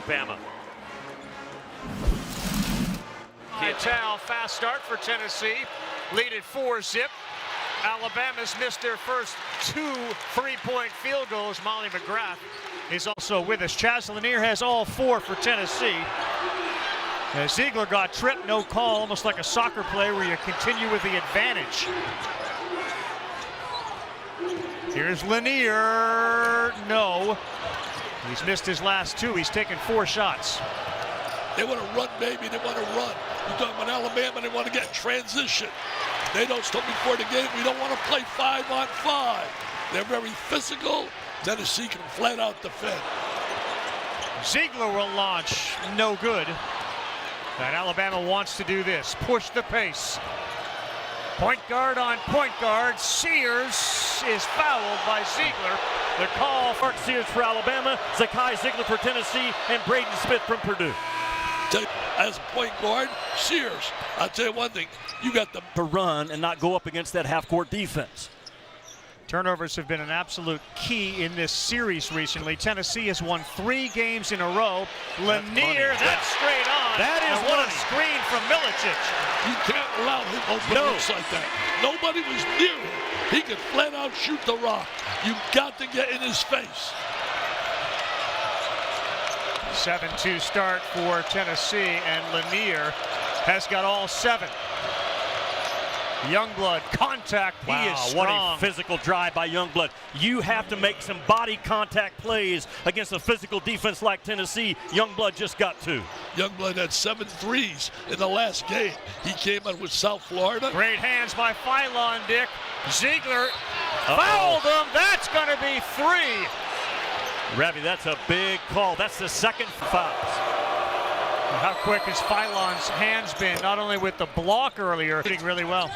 Alabama. Vital, fast start for Tennessee. Lead at 4-zip. Alabama's missed their first 2 3-point field goals. Molly McGrath is also with us. Chaz Lanier has all 4 for Tennessee. Ziegler got tripped, no call, almost like a soccer play where you continue with the advantage. Here's Lanier, no. He's missed his last 2, he's taken 4 shots. They want to run, baby, they want to run. You're talking about Alabama, they want to get in transition. They don't stop before the game. We don't want to play 5-on-5. They're very physical. Tennessee can flat out defend. Ziegler will launch, no good. And Alabama wants to do this, push the pace. Point guard on point guard. Sears is fouled by Ziegler. The call for Sears for Alabama, Zakai Ziegler for Tennessee, and Braden Smith from Purdue. As a point guard, Sears, I'll tell you one thing, you got the To run and not go up against that half-court defense. turnovers have been an absolute key in this series recently. Tennessee has won 3 games in a row. Lanier, that's straight on. That is and what money. a screen from Milicic. You can't allow him open looks like that. Nobody was near him. He could flat out shoot the rock. You got to get in his face. 7-2 start for Tennessee, and Lanier has got all 7. Youngblood, contact, he is strong. What a physical drive by Youngblood. You have to make some body contact plays against a physical defense like Tennessee. Youngblood just got 2. Youngblood had 7 threes in the last game. He came out with South Florida. Great hands by Philon, Dick. Ziegler fouled him. That's going to be 3. Ravi, that's a big call. That's the 2nd foul. How quick has Philon's hands been, not only with the block earlier, shooting really well.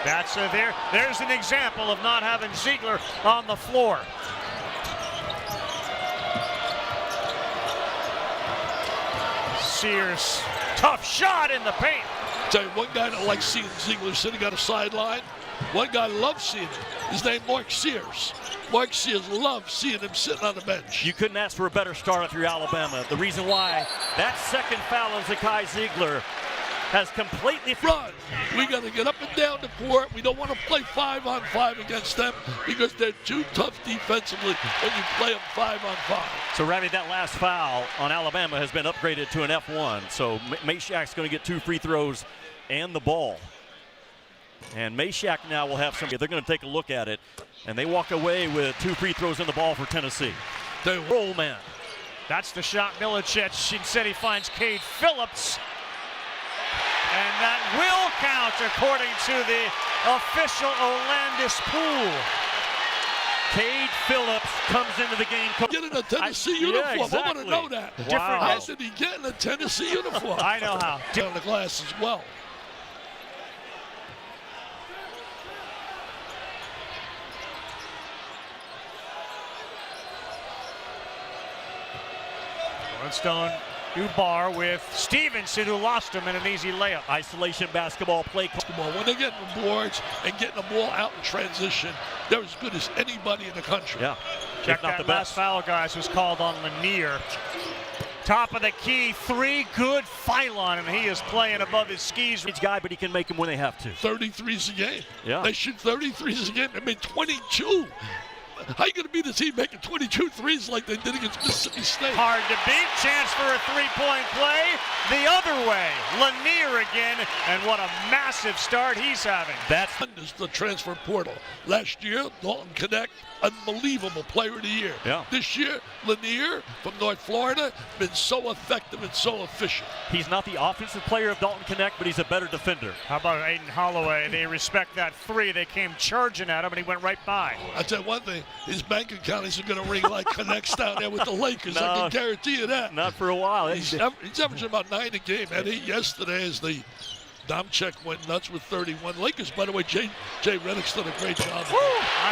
That's there's an example of not having Ziegler on the floor. Sears, tough shot in the paint. Tell you, one guy that likes seeing Ziegler sitting on a sideline. One guy loves seeing him. His name Mark Sears. Mark Sears loves seeing him sitting on the bench. You couldn't ask for a better start if you're Alabama. The reason why that 2nd foul on Zakai Ziegler has completely run. We got to get up and down the court. We don't want to play 5-on-5 against them because they're too tough defensively when you play them 5-on-5. So, Ravi, that last foul on Alabama has been upgraded to an F1. So, Mashack's going to get 2 free throws and the ball. And Mashack now will have some. They're going to take a look at it. And they walk away with 2 free throws in the ball for Tennessee. Roll man. That's the shot Milicic. Instead he finds Cade Phillips. And that will count according to the official Olandis Pool. Cade Phillips comes into the game. Get in a Tennessee uniform. Yeah, exactly. I want to know that. Wow. How did he get in a Tennessee uniform? I know how. On the glass as well. Stone, Dubar with Stevenson, who lost him in an easy layup. Isolation basketball play. When they're getting the boards and getting the ball out in transition, they're as good as anybody in the country. Yeah. Check that last foul, guys, was called on Lanier. Top of the key, 3 good Philon, and he is playing above his skis. Each guy, but he can make them when they have to. 33s a game. Yeah. They shoot 33s a game. They made 22. How you going to beat a team making 22 threes like they did against Mississippi State? Hard to beat. Chance for a 3-point play. The other way. Lanier again, and what a massive start he's having. That's the transfer portal. Last year, Dalton Knecht, unbelievable player of the year. Yeah. This year, Lanier from North Florida, been so effective and so efficient. He's not the offensive player of Dalton Knecht, but he's a better defender. How about Aiden Holloway? They respect that 3. They came charging at him, and he went right by. I'll tell you one thing. His bank account isn't going to ring like Knecht's down there with the Lakers. I can guarantee you that. Not for a while. He's averaging about 9 a game. Had 8 yesterday as the Domchek went nuts with 31. Lakers, by the way, Jay Redick's done a great job. Woo!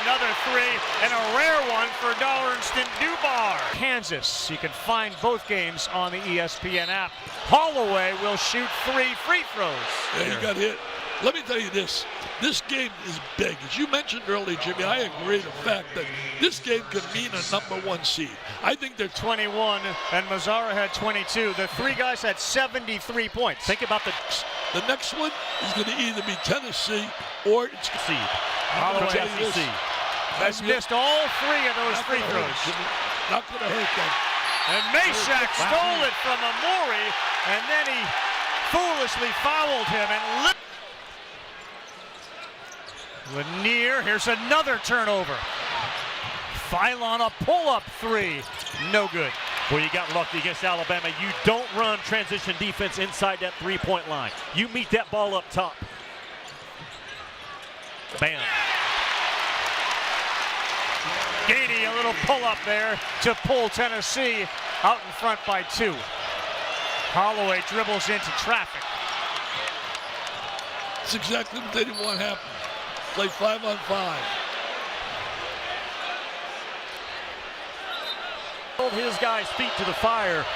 Another 3 and a rare one for Darlington Dubar. Kansas, you can find both games on the ESPN app. Holloway will shoot 3 free throws. Yeah, he got hit. let me tell you this. This game is big. As you mentioned earlier, Jimmy, I agree with the fact that this game could mean a #1 seed. I think they're 21, and Mazzara had 22. The three guys had 73 points. Think about the the next one is going to either be Tennessee or it's seed. Holloway tell you this. has missed all three of those not free gonna hurt, throws. Jimmy. Not going to hurt them. And Meshack stole it from Amori, and then he foolishly fouled him. And Lanier, here's another turnover. Philon, a pull-up three, no good. Well, you got lucky against Alabama. You don't run transition defense inside that three-point line. You meet that ball up top. Bam. Gainey, a little pull-up there to pull Tennessee out in front by 2. Holloway dribbles into traffic. It's exactly what they didn't want to happen. Play 5-on-5. Hold his guys' feet to the fire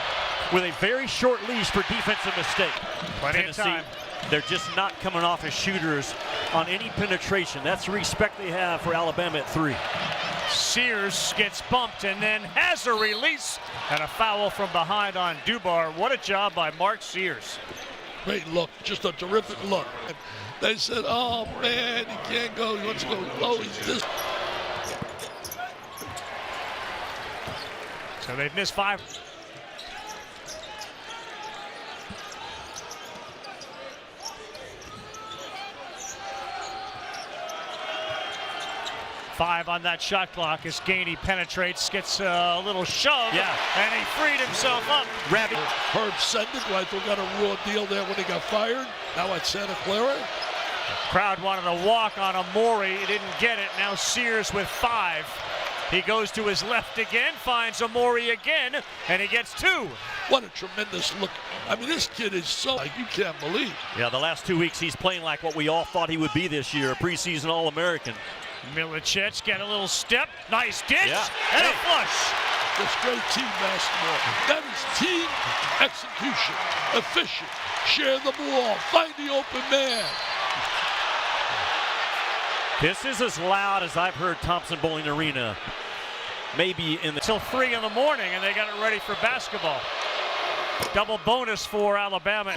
with a very short leash for defensive mistake. Plenty of time. They're just not coming off as shooters on any penetration. That's the respect they have for Alabama at 3. Sears gets bumped and then has a release and a foul from behind on Dubar. What a job by Mark Sears. Great look, just a terrific look. And they said, oh man, he can't go, he wants to go low, he's this. So they've missed 5. Five on that shot clock as Gainey penetrates, gets a little shove, and he freed himself up. Herb Sendek, who I thought got a raw deal there when he got fired. Now at Santa Clara. Crowd wanted to walk on Amori, he didn't get it. Now Sears with 5. He goes to his left again, finds Amori again, and he gets 2. What a tremendous look. I mean, this kid is so, like, you can't believe. Yeah, the last 2 weeks he's playing like what we all thought he would be this year, a preseason All-American. Milicic get a little step, nice dish, and a flush. That's great team basketball. That is team execution. Efficient. Share the ball. Find the open man. This is as loud as I've heard Thompson Bowling Arena. Maybe in the till 3 in the morning, and they got it ready for basketball. Double bonus for Alabama.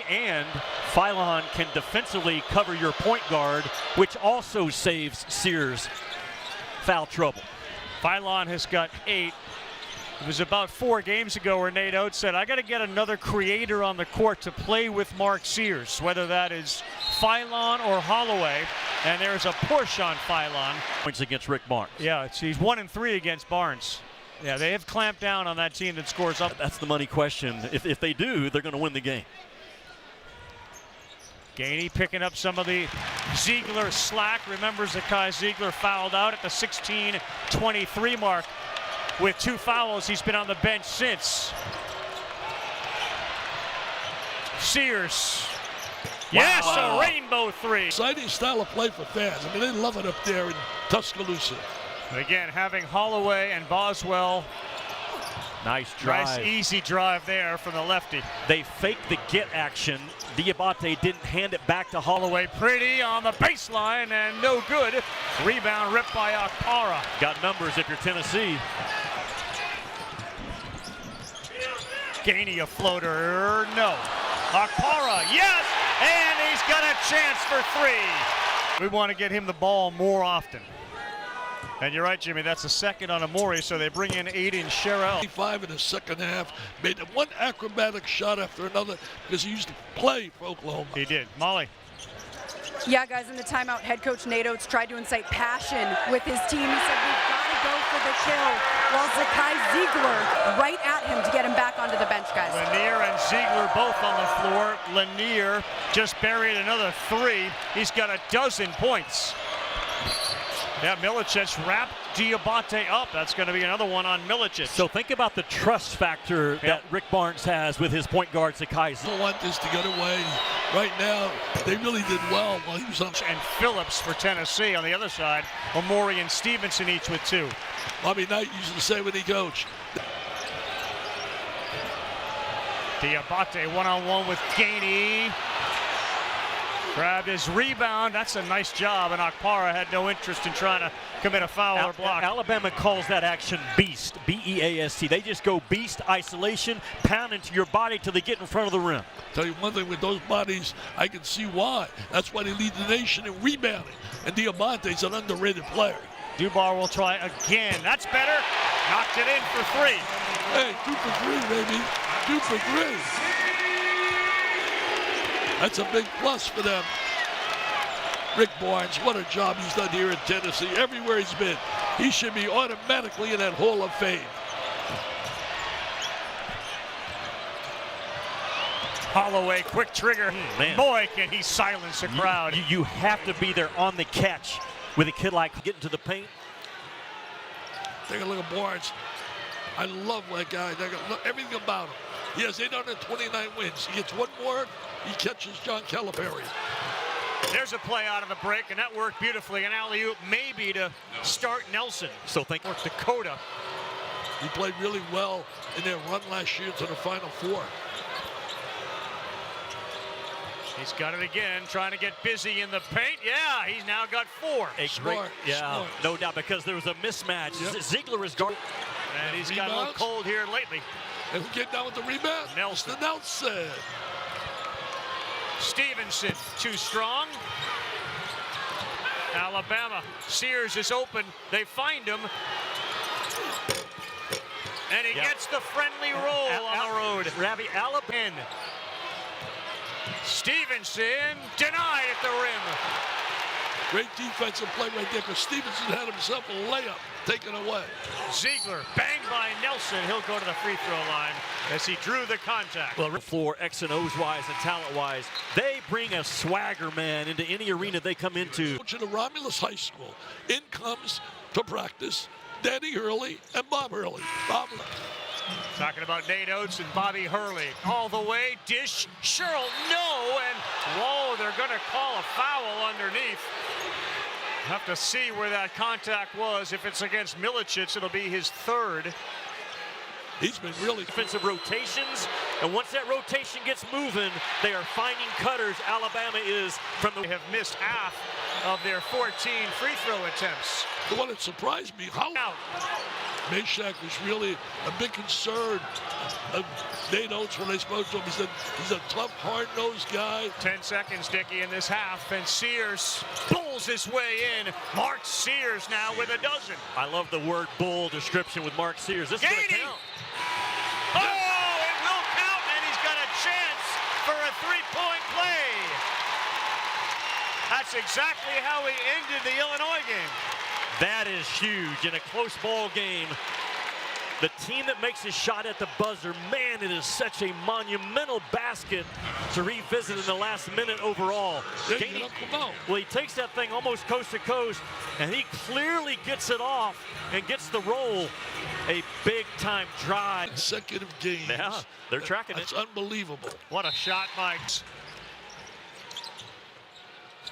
And Philon can defensively cover your point guard, which also saves Sears foul trouble. Philon has got 8. It was about 4 games ago where Nate Oates said, I got to get another creator on the court to play with Mark Sears, whether that is Philon or Holloway. And there's a push on Philon. Points against Rick Barnes. Yeah, he's 1-3 against Barnes. Yeah, they have clamped down on that team that scores up. That's the money question. If they do, they're going to win the game. Gainey picking up some of the Ziegler slack. Remember, Zakai Ziegler fouled out at the 16:23 mark. With 2 fouls, he's been on the bench since. Sears. Yes, a rainbow 3. Exciting style of play for fans. I mean, they love it up there in Tuscaloosa. Again, having Holloway and Boswell. Nice drive. Nice, easy drive there from the lefty. They faked the get action. Diabate didn't hand it back to Holloway. Pretty on the baseline and no good. Rebound ripped by Okpara. Got numbers if you're Tennessee. Gainey a floater, no. Okpara, yes, and he's got a chance for 3. We want to get him the ball more often. And you're right, Jimmy, that's the second on Amori, so they bring in Aiden Sherrill. 5 in the second half, made one acrobatic shot after another because he used to play for Oklahoma. He did. Molly. Yeah, guys, in the timeout, head coach Nate Oates tried to incite passion with his team. He said, we've got to go for the kill, while Zakai Ziegler right at him to get him back onto the bench, guys. Lanier and Ziegler both on the floor. Lanier just buried another 3. He's got a dozen points. Yeah, Milicic wrapped Diabate up. That's going to be another one on Milicic. So think about the trust factor that Rick Barnes has with his point guard, Zakai. I don't want this to get away. Right now, they really did well while he was on. And Phillips for Tennessee on the other side. Amori and Stevenson each with 2. Bobby Knight used to say when he coached. Diabate one-on-one with Gainey. Grabbed his rebound. That's a nice job, and Okpara had no interest in trying to commit a foul or block. Alabama calls that action beast, B-E-A-S-T. They just go beast isolation, pound into your body till they get in front of the rim. Tell you one thing, with those bodies, I can see why. That's why they lead the nation in rebounding. And Diamante's an underrated player. Dubar will try again. That's better. Knocked it in for three. Hey, 2 for 3, baby. 2 for 3. That's a big plus for them. Rick Barnes, what a job he's done here in Tennessee. Everywhere he's been, he should be automatically in that Hall of Fame. Holloway, quick trigger. Man. Boy, can he silence the crowd. You have to be there on the catch with a kid like getting to the paint. Take a look at Barnes. I love that guy. Look, everything about him. He has 829 wins. He gets one more, he catches John Calipari. There's a play out of the break, and that worked beautifully. An alley-oop maybe to start Nelson. So think North Dakota. He played really well in their run last year to the Final Four. He's got it again, trying to get busy in the paint. Yeah, he's now got 4. Smart, smart. No doubt, because there was a mismatch. Yep. Ziegler is guarding. And he's got a little cold here lately. And we get down with the rebound. Nelson. Mr. Nelson. Stevenson, too strong. Alabama. Sears is open. They find him. And he gets the friendly roll on the road. Ravi Alabama. Stevenson denied at the rim. Great defensive play right there, because Stevenson had himself a layup taken away. Ziegler banged by Nelson. He'll go to the free throw line as he drew the contact. Well, floor X and O's wise and talent wise, they bring a swagger, man, into any arena they come into. Coach of Romulus High School. In comes to practice Danny Hurley and Bob Hurley. Bob. Talking about Nate Oates and Bobby Hurley. All the way, dish, Sherrill, no, and whoa, they're gonna call a foul underneath. Have to see where that contact was. If it's against Milicic, it'll be his 3rd. He's been really defensive rotations, and once that rotation gets moving, they are finding cutters. Alabama is from the. They have missed half of their 14 free throw attempts. The one that surprised me, how Out. Meshack was really a big concern of Nate Oates when they spoke to him. He said he's a tough, hard-nosed guy. 10 seconds, Dickie, in this half, and Sears pulls his way in. Mark Sears now with a dozen. I love the word bull description with Mark Sears. This is going to Gady. count. Oh, it will count, and he's got a chance for a three-point play. That's exactly how he ended the Illinois game. That is huge in a close ball game. The team that makes a shot at the buzzer, man, it is such a monumental basket to revisit in the last minute overall. Gady, well, he takes that thing almost coast to coast, and he clearly gets it off and gets the roll. A big-time drive. Consecutive games. Yeah, they're tracking That's it. unbelievable. What a shot, Mike.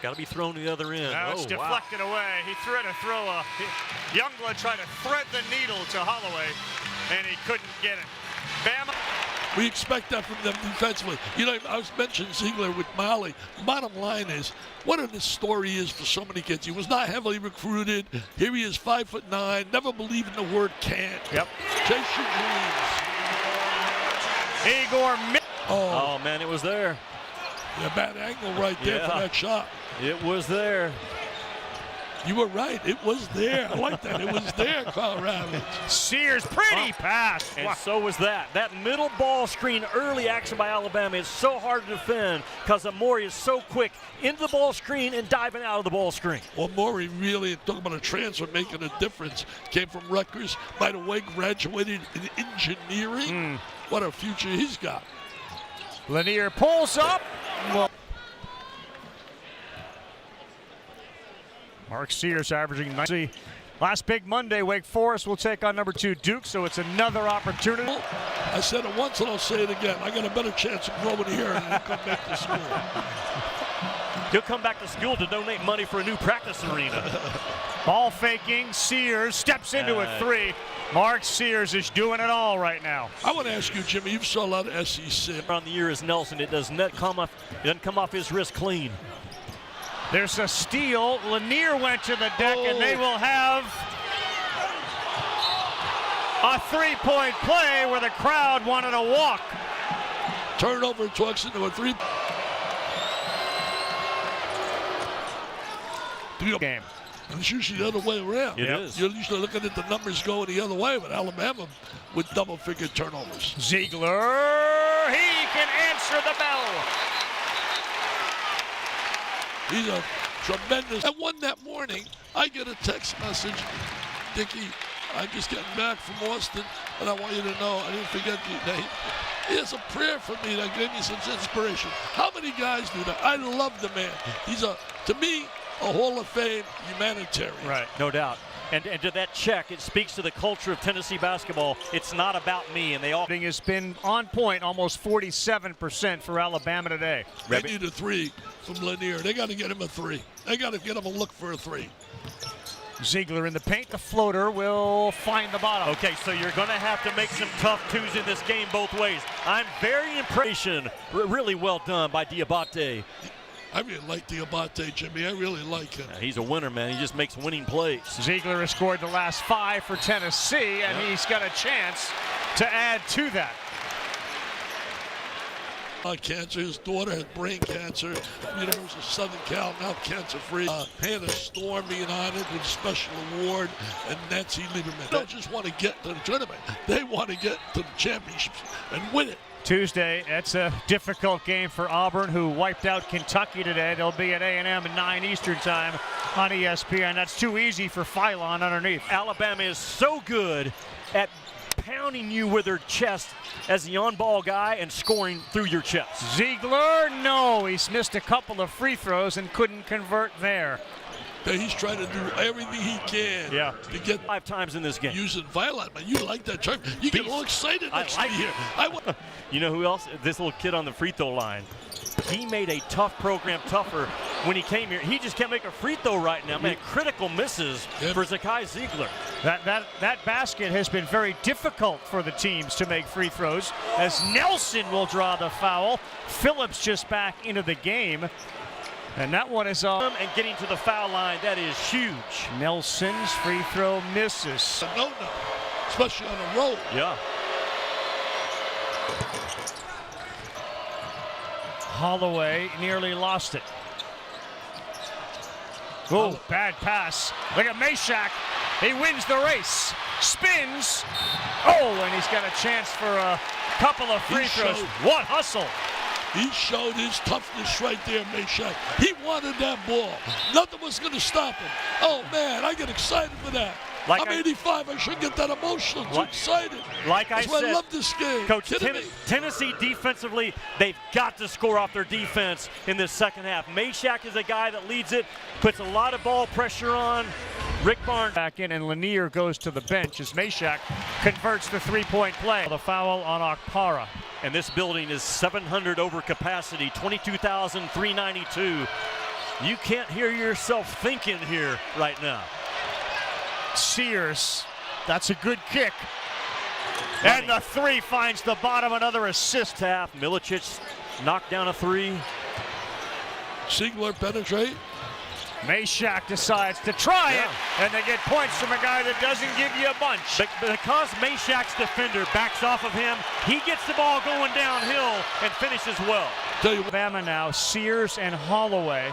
Got to be thrown to the other end. Now it's deflected away. He tried to throw a. Youngblood tried to thread the needle to Holloway, and he couldn't get it. Bama. We expect that from them defensively. You know, I was mentioning Ziegler with Molly. Bottom line is, what a story is for so many kids. He was not heavily recruited. Here he is, 5'9", never believed in the word can't. Yep. Chase your dreams. Igor. Oh, man, it was there. A bad angle right there for that shot. It was there. You were right. It was there. I like that. It was there, Colorado. Sears, pretty pass. And so was that. That middle ball screen, early action by Alabama is so hard to defend because Amori is so quick into the ball screen and diving out of the ball screen. Well, Amori really, talking about a transfer making a difference, came from Rutgers. By the way, graduated in engineering. What a future he's got. Lanier pulls up. Mark Sears averaging 90. Last big Monday, Wake Forest will take on number 2 Duke, so it's another opportunity. I said it once and I'll say it again. I got a better chance of growing here and come back to school. He'll come back to school to donate money for a new practice arena. Ball faking, Sears steps into a 3. Mark Sears is doing it all right now. I want to ask you, Jimmy, you've saw a lot of SEC. On the year is Nelson. It does not come off. It doesn't come off his wrist clean. There's a steal. Lanier went to the deck, and they will have a three-point play where the crowd wanted a walk. Turnover talks into a three. Game. And it's usually the other way around. It is. You're usually looking at the numbers going the other way, but Alabama with double-figure turnovers. Ziegler, he can answer the bell. He's a tremendous. And one that morning, I get a text message, Dickie, I'm just getting back from Austin, and I want you to know I didn't forget you. He has a prayer for me that gave me some inspiration. How many guys do that? I love the man. He's to me, a Hall of Fame humanitarian. Right, no doubt. And to that check, it speaks to the culture of Tennessee basketball. It's not about me, and they all. Has been on point, almost 47% for Alabama today. They need a three from Lanier. They got to get him a three. They got to get him a look for a three. Ziegler in the paint. The floater will find the bottom. Okay, so you're going to have to make some tough twos in this game both ways. I'm very impressed. Really well done by Diabate. I really like Diabate, Jimmy. I really like him. He's a winner, man. He just makes winning plays. Ziegler has scored the last 5 for Tennessee, and he's got a chance to add to that. Cancer. His daughter had brain cancer. University of Southern Cal, now cancer-free. Hannah Storm being honored with a special award, and Nancy Lieberman. They don't just want to get to the tournament. They want to get to the championships and win it. Tuesday, that's a difficult game for Auburn, who wiped out Kentucky today. They'll be at A&M at 9 Eastern time on ESPN. That's too easy for Phylon underneath. Alabama is so good at pounding you with their chest as the on-ball guy and scoring through your chest. Ziegler, no, he's missed a couple of free throws and couldn't convert there. He's trying to do everything he can to get 5 times in this game. Using violent, man. You like that term. You get all excited next to me here. You know who else? This little kid on the free throw line. He made a tough program tougher when he came here. He just can't make a free throw right now, man. Critical misses for Zakai Ziegler. That basket has been very difficult for the teams to make free throws, as Nelson will draw the foul. Phillips just back into the game. And that one is on. And getting to the foul line, that is huge. Nelson's free throw misses. No, especially on the road. Yeah. Holloway nearly lost it. Oh, bad pass. Look at Meshack. He wins the race. Spins. Oh, and he's got a chance for a couple of free throws. What hustle. He showed his toughness right there, Meshack. He wanted that ball. Nothing was going to stop him. Oh, man, I get excited for that. I'm 85. I shouldn't get that emotional. Too excited. That's why I love this game. Coach, Tennessee defensively, they've got to score off their defense in this second half. Meshack is a guy that leads it, puts a lot of ball pressure on. Rick Barnes back in, and Lanier goes to the bench as Meshack converts the three-point play. The foul on Okpara. And this building is 700 over capacity, 22,392. You can't hear yourself thinking here right now. Sears, that's a good kick. And the three finds the bottom, another assist. Half, Milicic knocked down a three. Ziegler penetrate. Meshack decides to try it, and they get points from a guy that doesn't give you a bunch. But because Meshack's defender backs off of him, he gets the ball going downhill and finishes well. Alabama now, Sears and Holloway,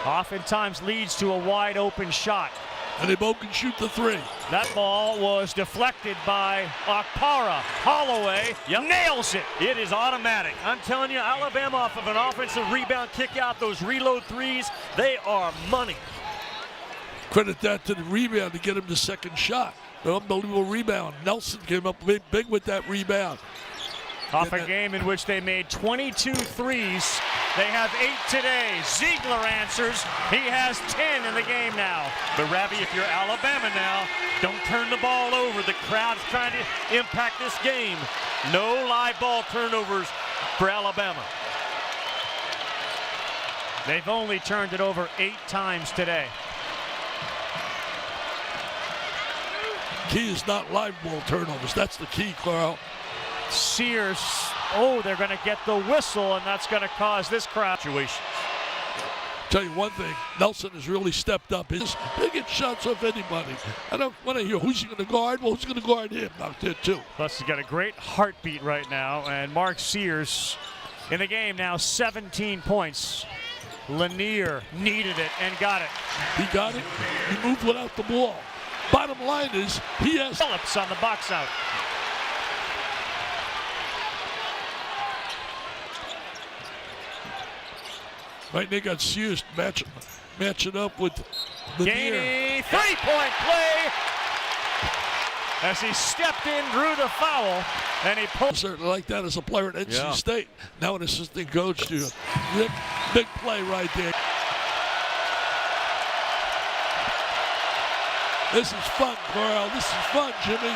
oftentimes leads to a wide open shot. And they both can shoot the three. That ball was deflected by Okpara. Holloway nails it. It is automatic. I'm telling you, Alabama off of an offensive rebound kick out, those reload threes, they are money. Credit that to the rebound to get him the second shot. An unbelievable rebound. Nelson came up big with that rebound. Off a game in which they made 22 threes. They have 8 today. Ziegler answers. He has 10 in the game now. But Ravi, if you're Alabama now, don't turn the ball over. The crowd's trying to impact this game. No live ball turnovers for Alabama. They've only turned it over 8 times today. Key is not live ball turnovers. That's the key, Carl. Sears, they're going to get the whistle, and that's going to cause this crowd. Situations. Tell you one thing, Nelson has really stepped up. He'll get shots off anybody. I don't want to hear who's he going to guard. Well, who's going to guard him out there too? Plus, he's got a great heartbeat right now. And Mark Sears in the game now, 17 points. Lanier needed it and got it. He got it. He moved without the ball. Bottom line is he has Phillips on the box out. right. They got Sears matching up with Lanier. Gainey, three-point play as he stepped in, drew the foul, and he pulled. Certainly like that as a player at NC Yeah. State. Now an assistant coach to Rick. Big play right there. This is fun, Carl. This is fun, Jimmy.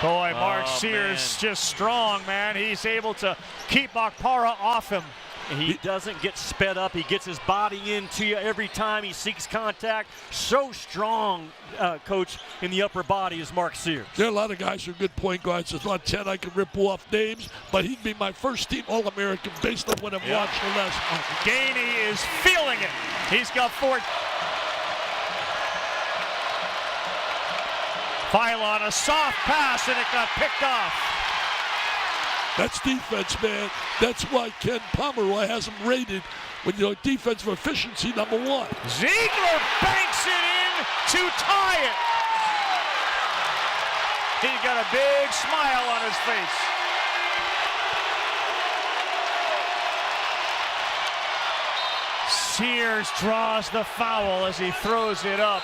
Boy, Mark Oh, Sears man. just strong, man. He's able to keep Okpara off him. He doesn't get sped up. He gets his body into you every time he seeks contact. So strong, Coach, in the upper body is Mark Sears. There are a lot of guys who are good point guards. There's not 10 I can rip off names, but he'd be my first team All-American based on what I've watched the last month. Gainey is feeling it. He's got 4. Philon, a soft pass, and it got picked off. That's defense, man. That's why Ken Pomeroy has him rated when you know defensive efficiency #1. Ziegler banks it in to tie it. He got a big smile on his face. Sears draws the foul as he throws it up.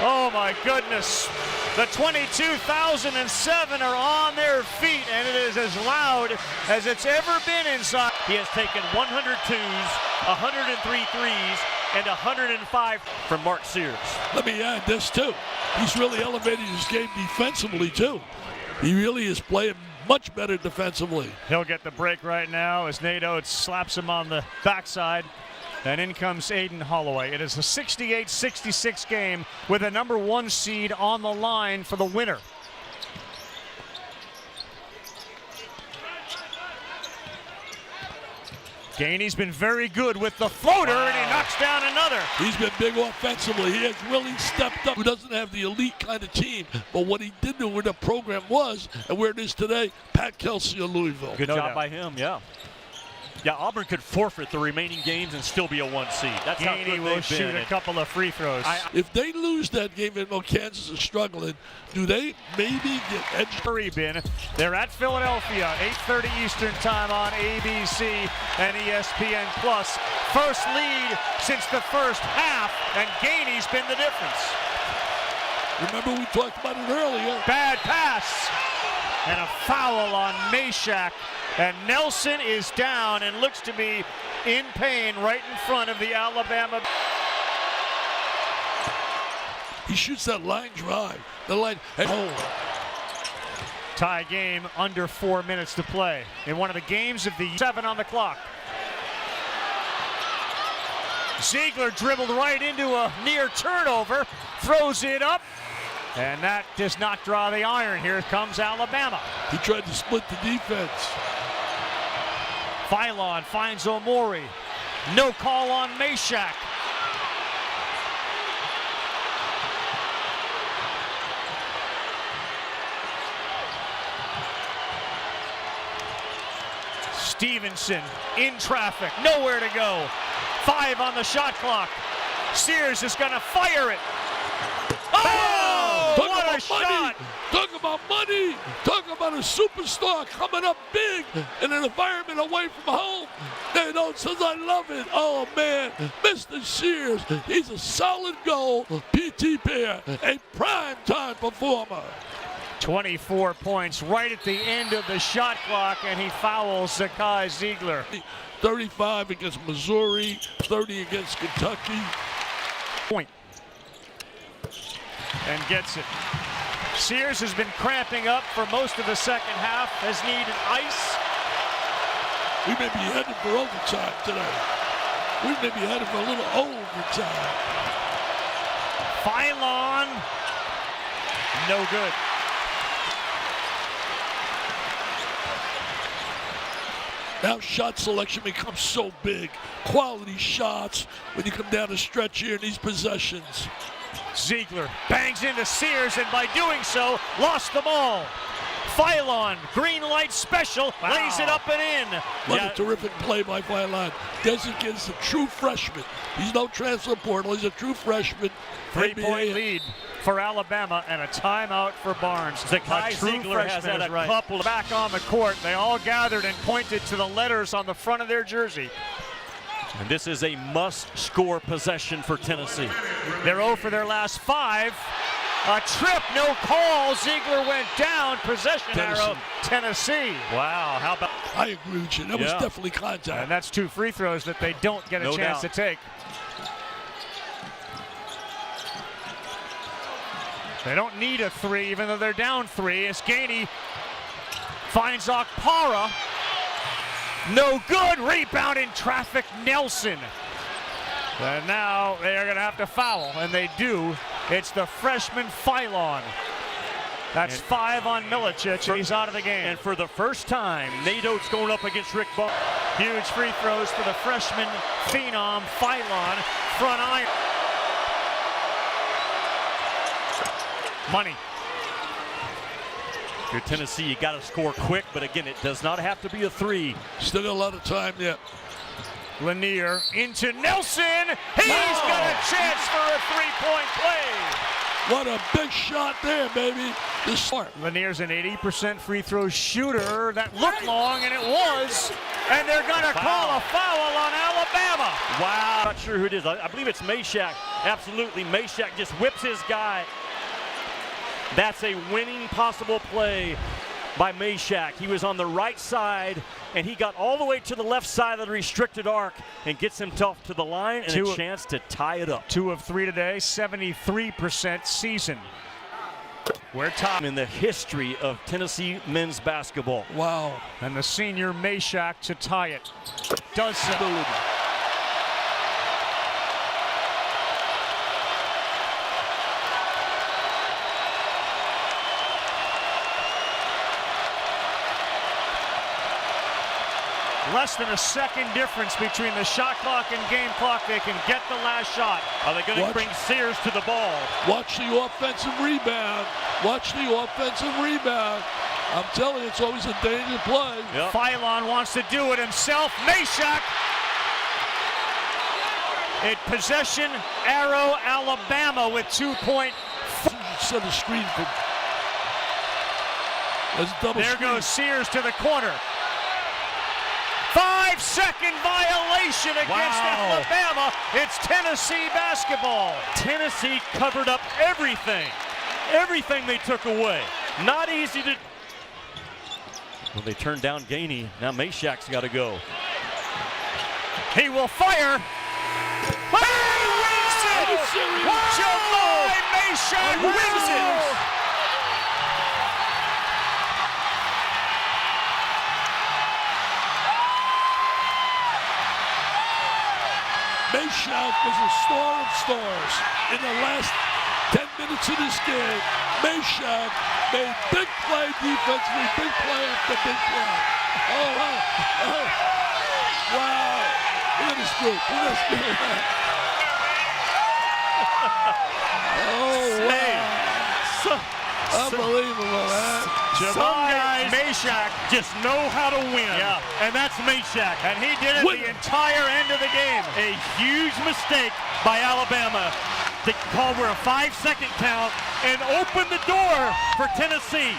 Oh my goodness. The 22,007 are on their feet, and it is as loud as it's ever been inside. He has taken 102s, 103 threes, and 105 from Mark Sears. Let me add this, too. He's really elevated his game defensively, too. He really is playing much better defensively. He'll get the break right now as Nate Oates slaps him on the backside. And in comes Aiden Holloway. It is a 68-66 game with a #1 seed on the line for the winner. Gainey's been very good with the floater, and he knocks down another. He's been big offensively. He has really stepped up. He doesn't have the elite kind of team, but what he did know where the program was and where it is today, Pat Kelsey of Louisville. Good No job doubt. by him, yeah. Yeah, Auburn could forfeit the remaining games and still be a 1 seed. That's how Gainey good will they've shoot been. a couple of free throws. If they lose that game, even though Kansas is struggling, do they maybe get edged? Bin. They're at Philadelphia, 8:30 Eastern time on ABC and ESPN Plus. First lead since the first half, and Gainey's been the difference. Remember we talked about it earlier. Bad pass and a foul on Meshack, and Nelson is down and looks to be in pain right in front of the Alabama. He shoots that line drive. The line. Tie game, under 4 minutes to play in one of the games of the 7 on the clock. Ziegler dribbled right into a near turnover, throws it up, and that does not draw the iron. Here comes Alabama. He tried to split the defense. Philon finds Omori. No call on Meshack. Stevenson in traffic, nowhere to go. 5 on the shot clock. Sears is gonna fire it. Oh, Talk what a about shot! money. Talk about money. Talk about a superstar coming up big in an environment away from home. They don't says I love it. Oh man, Mr. Sears, he's a solid goal. P.T. Pear, a prime-time performer. 24 points right at the end of the shot clock, and he fouls Zakai Ziegler. 35 against Missouri, 30 against Kentucky. Point. And gets it. Sears has been cramping up for most of the second half, has needed ice. We may be headed for overtime today. We may be headed for a little overtime. Philon, no good. Now shot selection becomes so big. Quality shots when you come down the stretch here in these possessions. Ziegler bangs into Sears, and by doing so, lost the ball. Philon, green light special, lays it up and in. What a terrific play by Philon. Desik is a true freshman. He's no transfer portal. He's a true freshman. 3-point lead for Alabama and a timeout for Barnes. Zakai Ziegler has had a couple back on the court. They all gathered and pointed to the letters on the front of their jersey. And this is a must-score possession for Tennessee. They're 0 for their last 5. A trip, no call. Ziegler went down. Possession arrow, Tennessee. Wow, how about? I agree with you. That was definitely contact. And that's 2 free throws that they don't get a chance to take. They don't need a 3, even though they're down 3. As Gainey finds Okpara. No good. Rebound in traffic, Nelson. And now they are going to have to foul, and they do. It's the freshman Philon. That's 5 on Milicic, and he's out of the game. And for the first time, Nate Oates going up against Rick Barnes. Huge free throws for the freshman phenom Philon. Front iron. Money. If you're Tennessee, you got to score quick, but again, it does not have to be a 3. Still got a lot of time yet. Lanier into Nelson. He's got a chance for a 3-point play. What a big shot there, baby. Lanier's an 80% free throw shooter. That looked long, and it was. And they're going to call a foul on Alabama. Wow. Not sure who it is. I believe it's Meshack. Absolutely. Meshack just whips his guy. That's a winning possible play by Meshack. He was on the right side, and he got all the way to the left side of the restricted arc and gets himself to the line and a chance to tie it up. 2 of 3 today, 73% season. We're top in the history of Tennessee men's basketball. Wow. And the senior Meshack to tie it. Does so. Less than a second difference between the shot clock and game clock. They can get the last shot. Are they going to bring Sears to the ball? Watch the offensive rebound. Watch the offensive rebound. I'm telling you, it's always a dangerous play. Yep. Philon wants to do it himself. Meshack. It possession arrow Alabama with 2-point. Set a screen for. There goes Sears to the corner. 5-second violation against Alabama. It's Tennessee basketball. Tennessee covered up everything. Everything they took away. Not easy to. Well, they turned down Gainey. Now Meshack's got to go. He will fire. He wins it! Jahmai Meshack wins it! Meshack was a star of stars in the last 10 minutes of this game. Meshack made big play defensively, big play after big play. Wow. Look at this group. Look at this group. Wow. Unbelievable, man. Some guys, Meshack, just know how to win. Yeah. And that's Meshack. And he did it the entire end of the game. A huge mistake by Alabama to call for a 5-second count and open the door for Tennessee.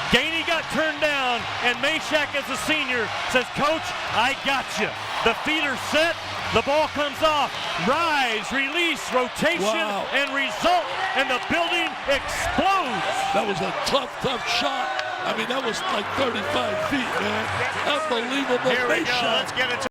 Gainey got turned down, and Meshack, as a senior, says, "Coach, I got you." The feet are set. The ball comes off. Rise, release, rotation, and result, and the building explodes. That was a tough shot. I mean, that was like 35 feet, man. Unbelievable. Here we go. Let's get it to